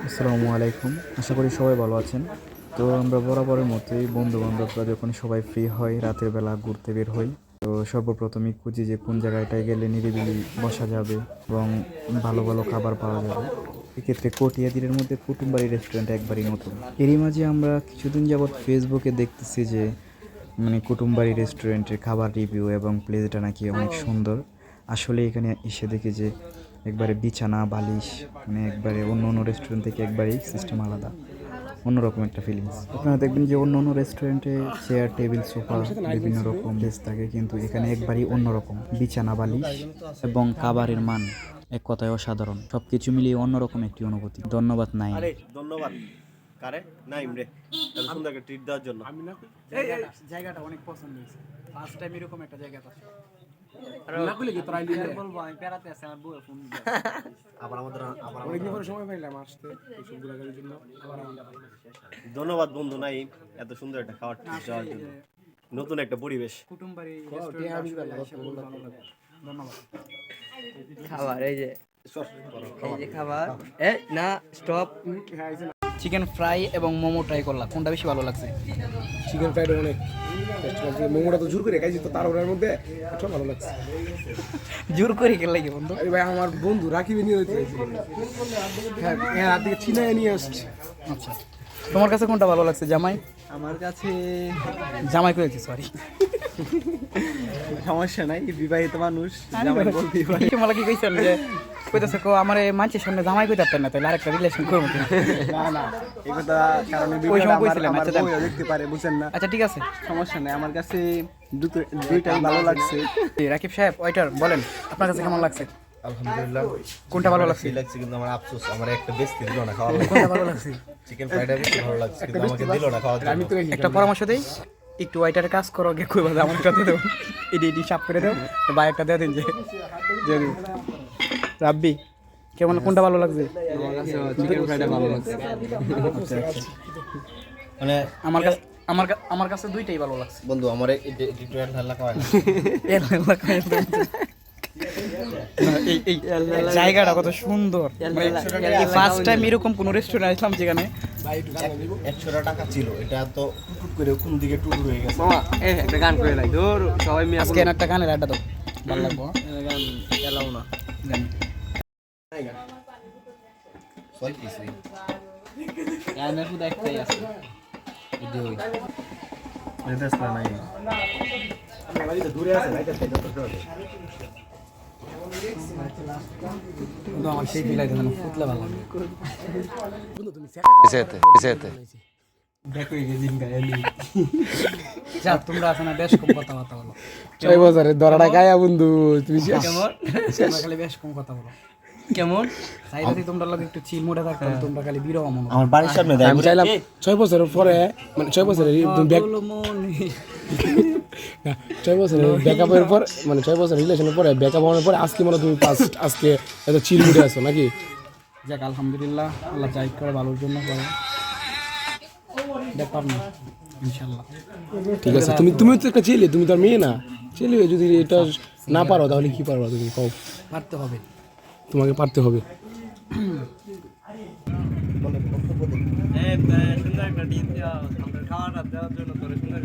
আসসালামু আলাইকুম। আশা করি সবাই ভালো আছেন। তো আমরা বরাবরের মতোই বন্ধু-বান্ধবরা যখন সবাই ফ্রি হয় রাতের বেলা ঘুরতে বের হই। তো সর্বপ্রথমেই খুঁজি যে কোন জায়গাটায় গেলে নিরিবিলি বসা যাবে এবং ভালো ভালো খাবার পাওয়া যাবে। এক্ষেত্রে কটিয়াদিরের মধ্যে কুটুমবাড়ি রেস্টুরেন্ট একবারই নতুন। এরই মাঝে আমরা কিছুদিন যাবৎ ফেসবুকে দেখতেছি যে কুটুমবাড়ি রেস্টুরেন্টের খাবার রিভিউ এবং প্লেসটা নাকি অনেক সুন্দর। আসলে এখানে এসে দেখি যে একবারে বিছানা বালিশ একবারে অন্য অন্য রেস্টুরেন্ট থেকে একবারেই সিস্টেম আলাদা, অন্যরকম একটা ফিলিংস। আপনারা দেখবেন যে অন্য অন্য রেস্টুরেন্টে চেয়ার টেবিল সোফা বিভিন্ন রকম বেশ থাকে, কিন্তু এখানে একবারই অন্যরকম বিছানা বালিশ এবং খাবারের মান এক কথায় অসাধারণ। সব কিছু মিলিয়ে অন্যরকম একটি অনুভূতি। ধন্যবাদ নাই। ধন্যবাদ কারে নাইম রে এত সুন্দর একটা ট্রিট দেওয়ার জন্য। আমি না জায়গাটা অনেক পছন্দ হয়েছে। ফার্স্ট টাইম এরকম একটা জায়গা পাচ্ছি। না কইলে কি তোরা আইলি বলবো আমি পেরাতে আছে আমার বউ ফোন দিবে। আবার আমাদের অনেক দিন পরে সময় পাইলাম আসতে এই সবগুলা করার জন্য। আবার ধন্যবাদ বন্ধু নাইম এত সুন্দর একটা খাবার ট্রিট দেওয়ার জন্য। নতুন একটা পরিবেশ। কুটুমবাড়ি রেস্টুরেন্ট ভালো লাগে। ধন্যবাদ। খাবার এই যে খাবার না স্টপ। চিকেন ফ্রাই এবং মোমো ট্রাই করলাম, কোনটা বেশি ভালো লাগছে? চিকেন ফ্রাইড অনেক টেস্ট লাগছে। মোমোটা তো জোর করে খাইছি তো তার ওটার মধ্যে এটা ভালো লাগছে। জোর করে খেলে লাগে বন্ধু। আরে ভাই আমার বন্ধু রাকিব নিয়ে হইছে। হ্যাঁ রাত থেকে চিনায় নিয়ে আসছে। আচ্ছা, তোমার কাছে কোনটা ভালো লাগছে জামাই? আমার কাছে জামাই করেছি, সরি। সমস্যা নাই, বিবাহিত মানুষ জামাই বলতেই পারে। তোমাকে কি কইছেন যে কইতাছে কো আমারে মানুষের সামনে জামাই কইতে পারতেন না, তাহলে আরেকটা রিলেশন করব কি? না না এই কথা কারণে ওই সময় কইছিলেন। আমার আচ্ছা বউও দেখতে পারে, বুঝছেন না? আচ্ছা ঠিক আছে, সমস্যা নাই, আমার কাছে দুইটাই ভালো লাগছে। রাকিব সাহেব ওয়েটার বলেন আপনার কাছে কেমন লাগছে? আলহামদুলিল্লাহ কোনটা ভালো লাগছে? লাগছে, কিন্তু আমার আফসোস আমার একটা বেস্ট দিল না খাওয়া। কোনটা ভালো লাগছে? চিকেন ফ্রাইডটা বেশি ভালো লাগছে, কিন্তু আমাকে দিল না খাওয়ার আমি জন্য। তো একটা পরামর্শ দেই, একটু ওয়েটারে কাজ করো, গে কইবা যে আমার সাথে দাও, এডি সাফ করে দাও, ভাই একটা দিয়ে দিন যে যদি রাব্বি কেমন, কোনটা ভালো লাগছে? আমার কাছে চিকেন ফ্রাইডটা ভালো লাগছে। মানে আমার কাছে দুইটাই ভালো লাগছে। বন্ধু আমার একটু ঠান্ডা খাওয়া এই জায়গাটা কত সুন্দর, ফার্স্ট টাইম এরকম কোন রেস্টুরেন্ট আসলাম যেখানে 100 টাকা ছিল, এটা তো টুট করে কোন দিকে টুট হয়ে গেছে। মামা একটা গান করে নাই ধর সবাই মিলে আজকে একটা গানের আড্ডা দাও, ভালো লাগবো। গান এলাও না। ছয় পিস গানের শুধু একটাই আছে। আমার সেই ফিল আইতে ফুটলে ভালো লাগবে। যা তোমরা আছে না বেশ কম কথাবার্তা বলো, 6 বছরের দরাটা গায়া বন্ধু তুমি কেমন তোমরা খালি বেশ কম কথা বলো। কেমন চাইলে তোমরা লাগে একটু চিল মোড়ে থাকতাম, তোমরা খালি বিরহ মনে আমার বাড়ির সামনে আমি চাইলাম 6 বছরের পরে মানে 6 বছরের ব্যাক 6 বছরের ব্যাকআপের পর মানে 6 বছর রিলেশনের পরে ব্যাকআপ হওয়ার পরে আজকে মনে তুমি ফার্স্ট আজকে এত চিল মুডে আছো নাকি? যাক আলহামদুলিল্লাহ, আল্লাহ চাই করে ভালোর জন্য করে ব্যাপার না ইনশাল্লাহ। ঠিক আছে, তুমি তো একটা ছেলে, তুমি তো আর মেয়ে না। ছেলে হয়ে যদি এটা না পারো তাহলে কি পারবা তুমি কও? পারতে হবে, তোমাকে পারতে হবে। সুন্দর একটা ডিশ খাওয়াটা দেওয়ার জন্য তোরে সুন্দর